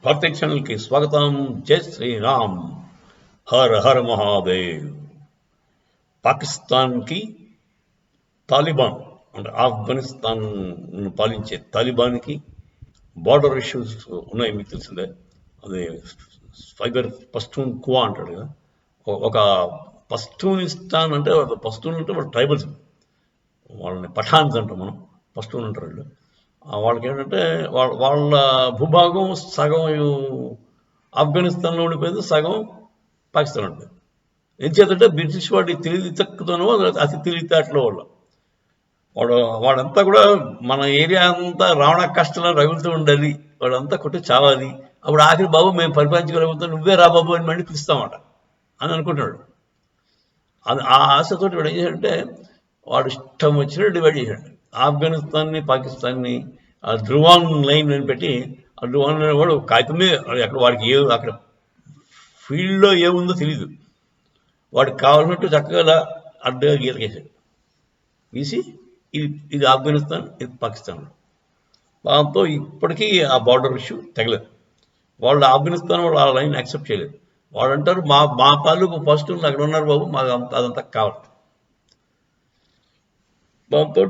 Karthik channel కి స్వాగతం. జై శ్రీరామ్. హర్ హర్ మహాదేవ్. పాకిస్తాన్ కి తాలిబాన్ అంటే ఆఫ్ఘనిస్తాన్ పాలించే తాలిబాన్ కి బార్డర్ ఇష్యూస్ ఉన్నాయి, మీకు తెలిసిందే. అదే ఫైబర్ పస్తూన్ కువా అంటాడు కదా. ఒక పస్తూనిస్తాన్ అంటే పస్తూన్ అంటే వాళ్ళు ట్రైబల్స్, వాళ్ళని పఠాన్స్ అంటాం మనం, పస్తూన్ అంటారు వాళ్ళు. వాళ్ళకి ఏంటంటే వాళ్ళ భూభాగం సగం ఆఫ్ఘనిస్తాన్లో ఉండిపోయింది, సగం పాకిస్తాన్ ఉండిపోయింది. ఏం చేతంటే బ్రిటిష్ వాడి తెలివి తక్కువతోనో అతి తెలివితేటలో వాడంతా కూడా మన ఏరియా అంతా రావణ కష్టాలు రగులుతూ ఉండాలి, వాడంతా కొట్టి చావాలి. అప్పుడు ఆఖరి బాబు మేము పరిపాలించగలుగుతాం, నువ్వే రా బాబు అని మళ్ళీ పిలుస్తామాట అని అనుకుంటున్నాడు. అది ఆ ఆశతోటి వాడు ఏం చేశాడంటే వాడు ఇష్టం వచ్చినట్టు డివైడ్ చేశాడు ఆఫ్ఘనిస్తాన్ని, పాకిస్తాన్ని. ఆ ధ్రువాన్ లైన్ అని పెట్టి, ఆ ధ్రువాన్ లైన్ వాడు కాగితం మీద అక్కడ వాడికి అక్కడ ఫీల్డ్లో ఏముందో తెలీదు, వాడికి కావాల్సినట్టు చక్కగా అడ్డగా గీతకేసాడు. గీసి ఇది ఆఫ్ఘనిస్తాన్, ఇది పాకిస్తాన్. దాంతో ఇప్పటికీ ఆ బార్డర్ ఇష్యూ తగలేదు. వాళ్ళు ఆఫ్ఘనిస్తాన్ వాళ్ళు ఆ లైన్ యాక్సెప్ట్ చేయలేదు. వాళ్ళు అంటారు మా తాలూకు ఫస్ట్ అక్కడ ఉన్నారు బాబు, మాకు అదంతా కావాలి. దాంతో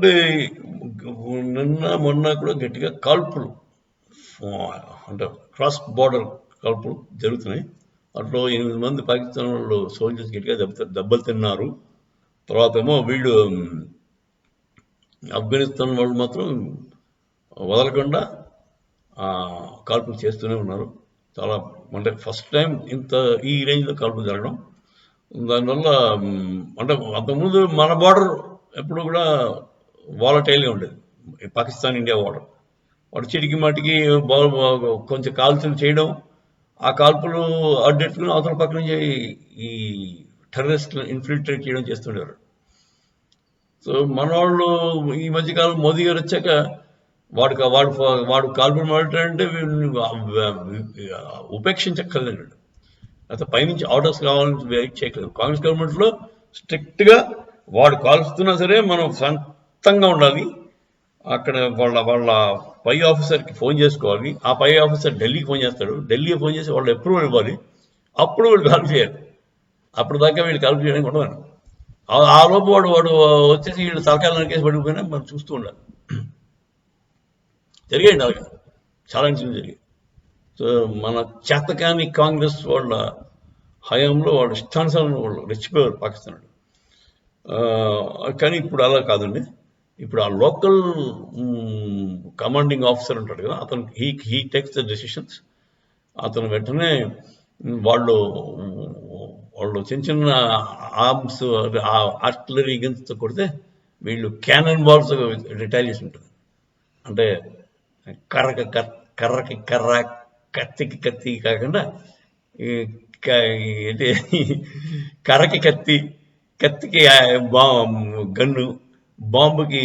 మొన్న కూడా గట్టిగా కాల్పులు, అంటే క్రాస్ బార్డర్ కాల్పులు జరుగుతున్నాయి. అట్లో 8 మంది పాకిస్తాన్ వాళ్ళు సోల్జర్స్ గట్టిగా దెబ్బలు తిన్నారు. తర్వాత ఏమో వీళ్ళు ఆఫ్ఘనిస్తాన్ వాళ్ళు మాత్రం వదలకుండా కాల్పులు చేస్తూనే ఉన్నారు. చాలా అంటే ఫస్ట్ టైం ఇంత ఈ రేంజ్లో కాల్పులు జరగడం. దానివల్ల అంటే అంతకుముందు మన బార్డర్ ఎప్పుడు కూడా వాలటైల్గా ఉండేది, పాకిస్తాన్ ఇండియా బార్డర్. వాడు చిటికి మాటికి కొంచెం కాల్పులు చేయడం, ఆ కాల్పులు అడ్డెట్టుకుని అవతల పక్క నుంచి ఈ టెర్రరిస్టులు ఇన్ఫిల్ట్రేట్ చేయడం చేస్తుండేవారు. సో మన వాళ్ళు ఈ మధ్యకాలం మోదీ గారు వచ్చాక వాడు కాల్పులు మాట్లాడంటే ఉపేక్షించక్కర్లేదు, అయితే పైనుంచి ఆర్డర్స్ కావాలని వెయిట్ చేయట్లేదు. కాంగ్రెస్ గవర్నమెంట్లో స్ట్రిక్ట్గా వాడు కాల్స్తున్నా సరే మనం సొంతంగా ఉండాలి. అక్కడ వాళ్ళ పై ఆఫీసర్కి ఫోన్ చేసుకోవాలి, ఆ పై ఆఫీసర్ ఢిల్లీకి ఫోన్ చేస్తాడు, ఢిల్లీ ఫోన్ చేసి వాళ్ళు అప్రూవల్ ఇవ్వాలి, అప్పుడు వీళ్ళు కాల్పు చేయాలి. అప్పుడు దాకా వీళ్ళు కాల్పు చేయడానికి ఉండదు. ఆ లోపు వాడు వచ్చేసి వీళ్ళు తలకాయలు నరికేసి పడిపోయినా మనం చూస్తూ ఉండాలి. జరిగాయండి అలాగే చాలా ఇన్సిడెంట్ జరిగాయి. సో మన చేతకాని కాంగ్రెస్ వాళ్ళ హయాంలో వాళ్ళు ఇష్టానుసారం వాళ్ళు రెచ్చిపోయారు పాకిస్తాన్. కానీ ఇప్పుడు అలా కాదండి. ఇప్పుడు ఆ లోకల్ కమాండింగ్ ఆఫీసర్ ఉంటాడు కదా, అతను హీ టేక్స్ ద డెసిషన్స్. అతను వెంటనే వాళ్ళు చిన్న చిన్న ఆర్మ్స్, ఆర్టిలరీ గన్స్తో కొడితే వీళ్ళు క్యానన్ బాల్స్ రిటాలియేషన్ ఉంటుంది. అంటే కర్రకి కర్ర, కత్తికి కత్తి కాకుండా ఏంటి, కర్రకి కత్తి, కత్తికి గన్ను, బాంబుకి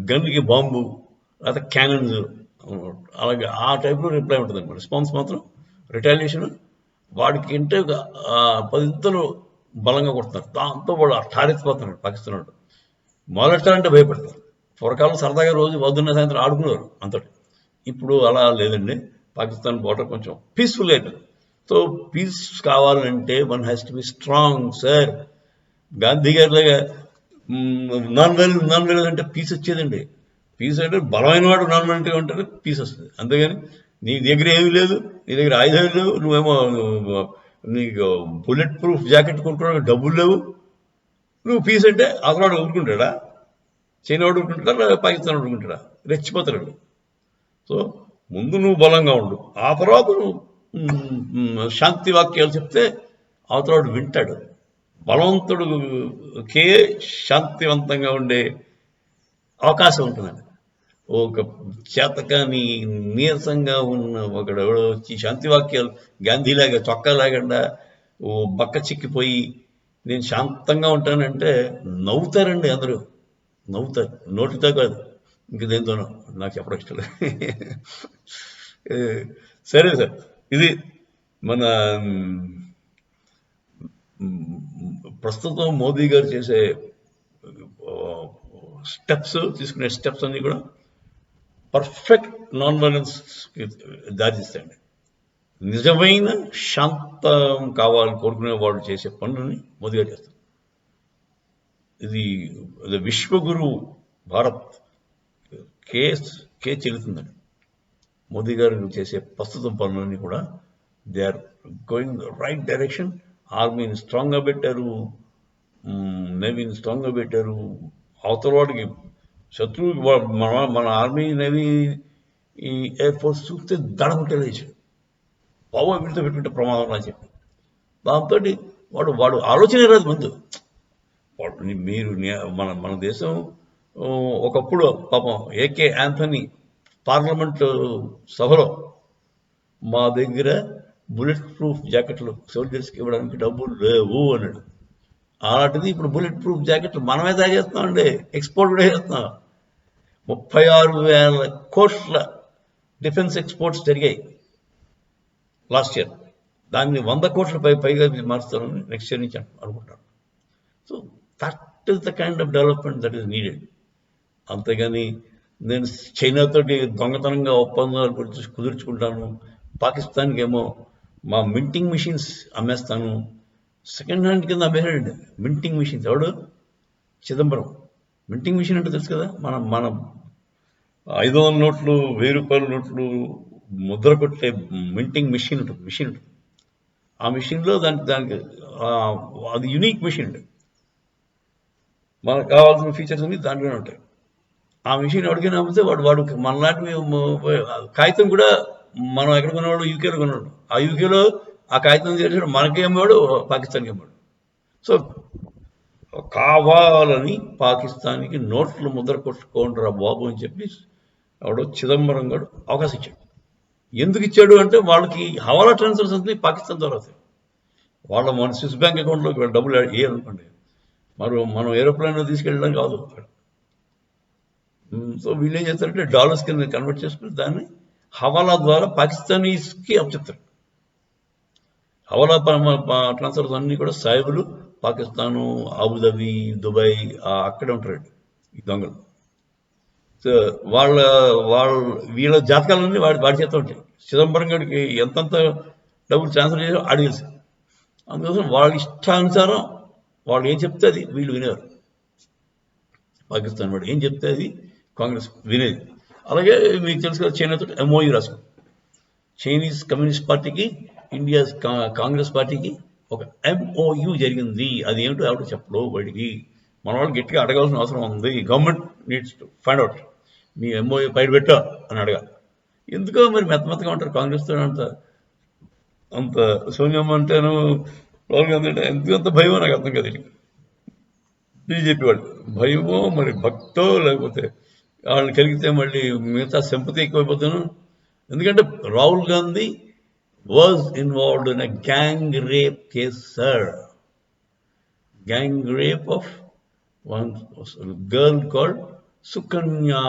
గన్నుకి బాంబు, లేదా క్యానన్స్, అలాగే ఆ టైప్లో రిప్లై ఉంటుంది అనమాట. రెస్పాన్స్ మాత్రం రిటాలియేషన్ వాడికి అంటే 10 ఇంతలు బలంగా కొడుతున్నారు. దాంతో వాడు ఠారెత్తిపోతున్నాడు పాకిస్తాన్ వాడు. మొదలెట్టాలంటే భయపడతారు. పూర్వకాలం సరదాగా రోజు పొద్దున్న సాయంత్రం ఆడుకునేవారు అంతటి. ఇప్పుడు అలా లేదండి. పాకిస్తాన్ బోర్డర్ కొంచెం పీస్ఫుల్ అయిపోయింది. సో పీస్ కావాలంటే one has to be strong sir. Gandhi గారిలాగా నాన్ వైలెన్స్ అంటే పీస్ వచ్చేదండి. పీస్ అంటే బలమైన వాడు నాన్ వైలెంట్గా ఉంటే పీస్ వస్తుంది. అంతేగాని నీ దగ్గర ఏమీ లేదు, నీ దగ్గర ఆయుధాలు లేవు, నువ్వేమో నీకు బుల్లెట్ ప్రూఫ్ జాకెట్ కొనుక్కోవడానికి డబ్బులు లేవు, నువ్వు పీస్ అంటే అతను ఊరుకుంటాడా? చైనా వాడు ఊరుకుంటాడా? పాకిస్తాన్ వాడు ఊరుకుంటాడా? రెచ్చిపోతాడు. సో ముందు నువ్వు బలంగా ఉండు, ఆ తర్వాత నువ్వు శాంతి వాక్యాలు చెప్తే అవతలవాడు వింటాడు. బలవంతుడుకే శాంతివంతంగా ఉండే అవకాశం ఉంటుందండి. ఒక చేతకాని నీరసంగా ఉన్న ఒకడు ఎవడో వచ్చి శాంతి వాక్యాలు గాంధీలాగా చొక్కా లాగండా బక్క చిక్కిపోయి నేను శాంతంగా ఉంటానంటే నవ్వుతారండి, అందరూ నవ్వుతారు. నోటితో కాదు, ఇంక దేంతోనో, నాకు చెప్పడం ఇష్టం లేదు. సరే సార్, ఇది మన ప్రస్తుతం మోదీ గారు చేసే స్టెప్స్, తీసుకునే స్టెప్స్ అన్నీ కూడా పర్ఫెక్ట్ నాన్ వైలెన్స్కి దారితీస్తాయండి. నిజమైన శాంతం కావాలని కోరుకునే వాళ్ళు చేసే పనులని మోదీ గారు చేస్తారు. ఇది విశ్వగురు భారత్ కే చెల్లుతుందండి. మోదీ గారు చేసే ప్రస్తుతం పనులన్నీ కూడా they are going the right direction. ఆర్మీని స్ట్రాంగ్గా పెట్టారు, నేవీని స్ట్రాంగ్గా పెట్టారు. అవతల వాడికి శత్రువుకి మన ఆర్మీ, నేవీ, ఈ ఎయిర్ ఫోర్స్ చూస్తే దడముట్టలేసాడు. బాబు వీటితో పెట్టుకుంటే ప్రమాదం అని చెప్పి దాంతో వాడు ఆలోచనే రాదు ముందు. మీరు మన దేశం ఒకప్పుడు పాపం ఏకే యాంథనీ పార్లమెంట్ సభలో మా దగ్గర బుల్లెట్ ప్రూఫ్ జాకెట్లు సోల్జర్స్కి ఇవ్వడానికి డబ్బులు లేవు అన్నాడు. అలాంటిది ఇప్పుడు బుల్లెట్ ప్రూఫ్ జాకెట్లు మనమే తాగేస్తున్నామండి, ఎక్స్పోర్ట్ కూడా చేస్తున్నాం. 36,000 కోట్ల డిఫెన్స్ ఎక్స్పోర్ట్స్ జరిగాయి లాస్ట్ ఇయర్. దాన్ని 100 కోట్ల పైగా మారుస్తారని నెక్స్ట్ ఇయర్ నుంచి అనుకుంటాను. So that is the kind of development that is needed. అంతేగాని నేను చైనాతోటి దొంగతనంగా ఒప్పందాలు కుదుర్చుకుంటాను, పాకిస్తాన్కి ఏమో మా మింటింగ్ మిషన్స్ అమ్మేస్తాను, సెకండ్ హ్యాండ్ కింద అమ్మేసాడండి మింటింగ్ మిషన్స్. ఎవడు? చిదంబరం. మింటింగ్ మిషన్ అంటే తెలుసు కదా, మన 500 నోట్లు, 1000 రూపాయల నోట్లు ముద్ర కొట్టే మింటింగ్ మిషన్ ఉంటుంది. ఆ మిషన్లో దానికి అది యునిక్ మిషన్ అండి. మనకు కావాల్సిన ఫీచర్స్ అన్ని దాంట్లోనే ఉంటాయి. ఆ మిషన్ ఎవరికైనా అమ్మితే వాడు మనలాంటి కాగితం కూడా మనం ఎక్కడ కొనేవాడు, యూకేలో కొనేవాడు. ఆ యూకేలో ఆ కాగితం చేసాడు, మనకి అమ్మేవాడు, పాకిస్తాన్కి అమ్మేవాడు. సో కావాలని పాకిస్తాన్కి నోట్లు ముద్ర కొట్టుకోండిరా బాబు అని చెప్పి ఎవడో చిదంబరం గారు అవకాశం ఇచ్చాడు. ఎందుకు ఇచ్చాడు అంటే వాళ్ళకి హవాలా ట్రాన్స్ఫర్స్ అంతా పాకిస్తాన్ ద్వారా అవుతాయి. మన స్విస్ బ్యాంక్ అకౌంట్లోకి డబ్బులు వేయాలనుకోండి, మనం ఏరోప్లేన్లో తీసుకెళ్ళడం కాదు అక్కడ. సో వీళ్ళు ఏం చేస్తారంటే డాలర్స్ కింద కన్వర్ట్ చేసుకుని దాన్ని హవాలా ద్వారా పాకిస్తానీస్కి అప్పచెప్తారు. హవాలా ట్రాన్స్ఫర్స్ అన్నీ కూడా సాయిబులు పాకిస్తాను, అబుదాబి, దుబాయ్ అక్కడే ఉంటారండి ఈ దొంగలు. సో వీళ్ళ జాతకాలన్నీ వాడి చేత ఉంటాయి. చిదంబరం గారికి ఎంతంత డబ్బులు ట్రాన్స్ఫర్ చేయాలో ఆడి తెలుసు. అందుకోసం వాళ్ళ ఇష్టానుసారం వాళ్ళు ఏం చెప్తే అది వీళ్ళు వినేవారు. పాకిస్తాన్ వాడు ఏం చెప్తే అది కాంగ్రెస్ వినేది. అలాగే మీకు తెలుసు కదా, చైనాతో ఎంఓయూ రాసుకుంది. చైనీస్ కమ్యూనిస్ట్ పార్టీకి, ఇండియా కాంగ్రెస్ పార్టీకి ఒక ఎంఓయూ జరిగింది. అది ఏమిటో ఎవరు చెప్పడు వాడికి. మన వాళ్ళు గట్టిగా అడగాల్సిన అవసరం ఉంది. Government needs to find out. Me MoU బయట పెట్టా అని అడగాలి. ఎందుకో మరి మెత్తగా ఉంటారు కాంగ్రెస్తో. అంత సోనియమ్మ అంటేను, రాహుల్ గాంధీ అంటే ఎంత భయమో నాకు అర్థం కదా. బీజేపీ వాళ్ళు భయమో మరి భక్తో, లేకపోతే వాళ్ళని కలిగితే మళ్ళీ మిగతా సింపతి ఎక్కువైపోతాను. ఎందుకంటే Rahul Gandhi was involved in a gang rape case sir. Gang rape of one girl called Sukanya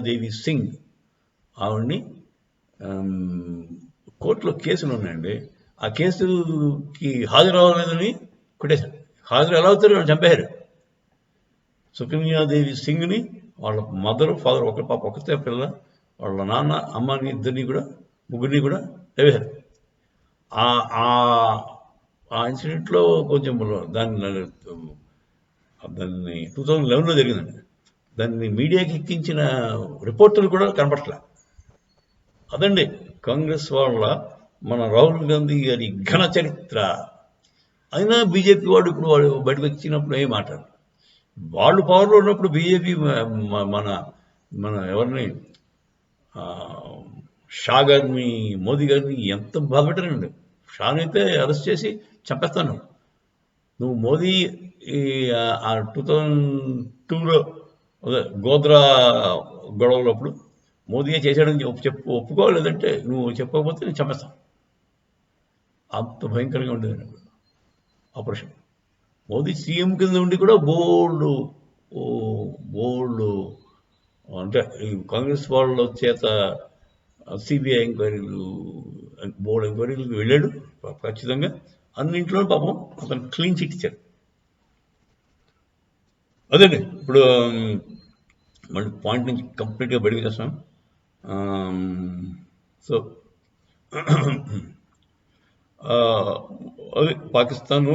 Devi Singh. ఆవిడ్ని కోర్టులో కేసులు ఉన్నాయండి. ఆ కేసుకి హాజరు అవ్వలేదని కొట్టేశారు. హాజరు ఎలా అవుతారు? చంపేశారు. సుకన్యాదేవి సింగ్ని వాళ్ళ మదర్, ఫాదర్, ఒకతే పిల్ల, వాళ్ళ నాన్న, అమ్మని, ఇద్దరిని కూడా, ముగ్గురిని కూడా చంపేశారు. ఆ ఇన్సిడెంట్లో కొంచెం దాన్ని 2011లో జరిగిందండి. దాన్ని మీడియాకి ఎక్కించిన రిపోర్టర్లు కూడా కనపట్లే. అదండి కాంగ్రెస్ వాళ్ళ మన రాహుల్ గాంధీ గారి ఘన చరిత్ర. అయినా బీజేపీ ఇప్పుడు బయటకు వచ్చినప్పుడు ఏం మాట్లాడు. వాళ్ళు పవర్లో ఉన్నప్పుడు బీజేపీ మన ఎవరిని, షా గారిని, మోదీ గారిని ఎంత బాధ పెట్టారండి. షాని అయితే అరెస్ట్ చేసి చంపేస్తాను. నువ్వు మోదీ 2002లో గోద్రా గొడవలప్పుడు మోదీయే చేశాడని ఒప్పుకోలేదంటే, నువ్వు చెప్పకపోతే నేను చంపేస్తాను. అంత భయంకరంగా ఉండేదండి ఆపరేషన్. మోదీ సీఎం కింద ఉండి కూడా బోల్డ్ అంటే కాంగ్రెస్ వాళ్ళ చేత సిబిఐ ఎంక్వైరీలు, బోర్డు ఎంక్వైరీలకు వెళ్ళాడు ఖచ్చితంగా. అన్నింటిలో పాపం అతను క్లీన్ చిట్ ఇచ్చాడు. అదండి ఇప్పుడు మళ్ళీ పాయింట్ నుంచి కంప్లీట్గా బయటకు చేస్తాం. సో అది పాకిస్తాన్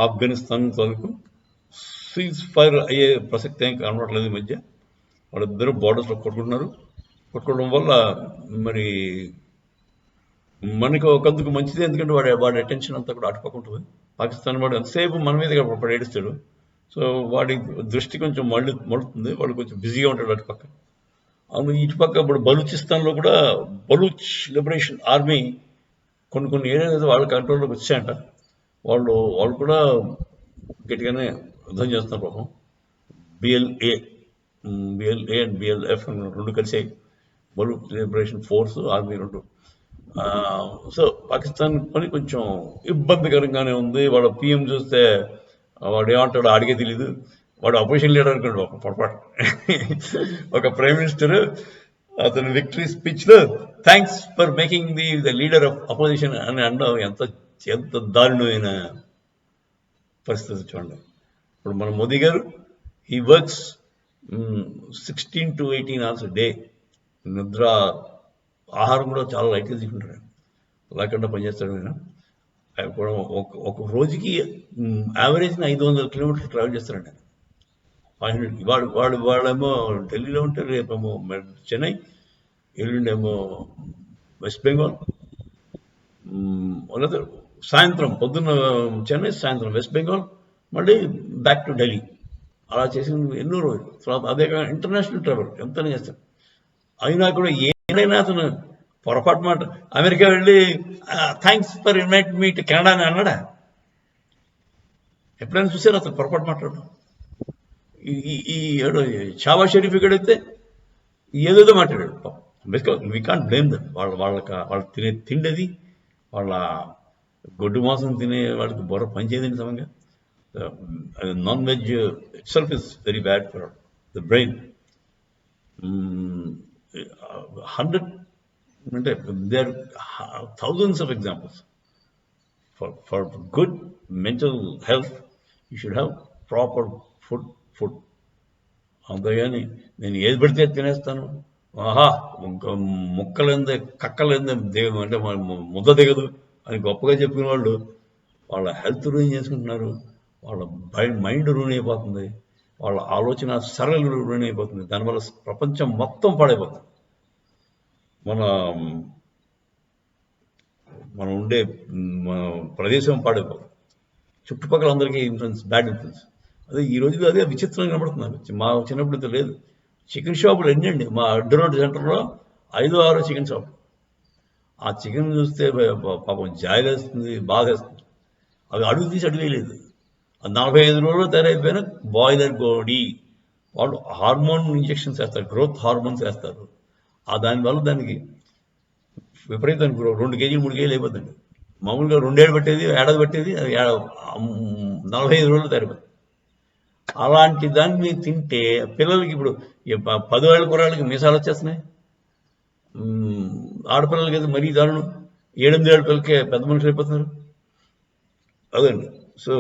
ఆఫ్ఘనిస్తాన్ తాలూకు సీజ్ ఫైర్ అయ్యే ప్రసక్తి ఏం కనబడట్లేదు ఈ మధ్య. వాళ్ళిద్దరూ బార్డర్స్లో కొట్టుకుంటున్నారు. కొట్టుకోవడం వల్ల మరి మనకు ఒకందుకు మంచిది, ఎందుకంటే వాడి అటెన్షన్ అంతా కూడా అటుపక్కుంటుంది. పాకిస్తాన్ వాడు ఎంతసేపు మన మీద పడి ఏడుస్తాడు. సో వాడి దృష్టి కొంచెం మళ్ళుతుంది, వాడు కొంచెం బిజీగా ఉంటాడు అటుపక్క. అవును, ఇటుపక్క ఇప్పుడు బలూచిస్తాన్లో కూడా బలూచ్ లిబరేషన్ ఆర్మీ కొన్ని ఏరియాస్ వాళ్ళ కంట్రోల్లోకి వచ్చాయంట. వాళ్ళు కూడా గట్టిగానే యుద్ధం చేస్తున్నారు పాపం. బిఎల్ఏ అండ్ బిఎల్ఎఫ్ రెండు కలిసాయి, బలూచ్ లిబరేషన్ ఫోర్స్ ఆర్మీ రెండు. సో పాకిస్తాన్ పని కొంచెం ఇబ్బందికరంగానే ఉంది. వాడు పిఎం చూస్తే వాడు ఏమంటాడో ఆడికే తెలీదు. వాడు అపోజిషన్ లీడర్ అనుకోండి ఒక పొరపాటు. ఒక ప్రైమ్ మినిస్టర్ అతను విక్టరీ స్పీచ్లో thanks for making the leader of opposition అని అనడం ఎంత దారుణమైన పరిస్థితి చూడండి. ఇప్పుడు మన మోదీ గారు he works 16 to 18 hours a day. నిద్ర ఆహారం కూడా చాలా లైట్గా తీసుకుంటాడు, లేకుండా పనిచేస్తాడు. ఆయన కూడా ఒక రోజుకి యావరేజ్ని 500 kilometers ట్రావెల్ చేస్తారండి. 500. వాళ్ళేమో ఢిల్లీలో ఉంటారు, రేపేమో చెన్నై, ఎల్లుండేమో వెస్ట్ బెంగాల్, సాయంత్రం పొద్దున్న చెన్నై, సాయంత్రం వెస్ట్ బెంగాల్, మళ్ళీ బ్యాక్ టు ఢిల్లీ. అలా చేసిన ఎన్నో రోజులు. తర్వాత అదే కాక ఇంటర్నేషనల్ ట్రావెల్ ఎంతనే చేస్తాడు. అయినా కూడా ఏదైనా అతను పొరపాటు మాట అమెరికా వెళ్ళి thanks for invite me to Canada అని అన్నాడా? ఎప్పుడైనా చూసారు అతను పొరపాటు మాట్లాడడం? ఈ షాబా షరీఫ్ ఇక్కడైతే ఏదేదో మాట్లాడాడు. Because we can't blame them. వాళ్ళు తినే తిండది, వాళ్ళ గొడ్డు మాంసం తినే వాళ్ళకి బుర్ర పనిచేయదండి సమంగా. Non veg itself is very bad for the brain. 100 అంటే there thousands of examples. For good mental health you should have proper food. అంతేగాని నేను ఏది పడితే తినేస్తాను, ముక్కలేందే కక్కలేందే అంటే ముద్ద దిగదు అని గొప్పగా చెప్పిన వాళ్ళు వాళ్ళ హెల్త్ రూయిన్ చేసుకుంటున్నారు. వాళ్ళ మైండ్ రూయిన్ అయిపోతుంది, వాళ్ళ ఆలోచన సరళ రూయిన్ అయిపోతుంది. దానివల్ల ప్రపంచం మొత్తం పాడైపోతుంది. మనం ఉండే ప్రదేశం పాడైపోతుంది. చుట్టుపక్కల అందరికీ ఇన్ఫ్లుయెన్స్, బ్యాడ్ ఇన్ఫ్లుయెన్స్. అదే ఈ రోజు అదే విచిత్రంగా కనబడుతున్నారు. మా చిన్నప్పుడు అయితే లేదు. చికెన్ షాపులు ఎన్నండి మా అడ్డు రోడ్ సెంటర్లో 5-6 చికెన్ షాపులు. ఆ చికెన్ చూస్తే పాపం జాయిల్ వేస్తుంది, బాధ వేస్తుంది. అవి అడుగు తీసి అడిగేయలేదు. 45 రోజులు తయారైపోయిన బాయిలర్ కోడి. వాళ్ళు హార్మోన్ ఇంజెక్షన్స్ వేస్తారు, గ్రోత్ హార్మోన్స్ వేస్తారు. దానివల్ల దానికి విపరీతం 2 kgs 3 kgs అయిపోతుంది. మామూలుగా 2 ఏళ్ళు పట్టేది, ఏడాది పట్టేది, అది 45 రోజులు తయారైపోతుంది. అలాంటి దాన్ని తింటే పిల్లలకి ఇప్పుడు 10 ఏళ్ళ కుర్రాళ్ళకి మీసాలు వచ్చేస్తున్నాయి. ఆడపిల్లలకి అయితే మరీ దారుణం. 7-8 ఏళ్ళ పిల్లలకే పెద్ద మనుషులు అయిపోతున్నారు. అదండి. సో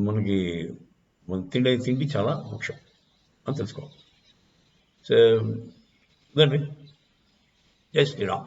మన తిండి చాలా ముఖ్యం అని తెలుసుకోవాలి. సో ఇదండి. జై శ్రీరామ్.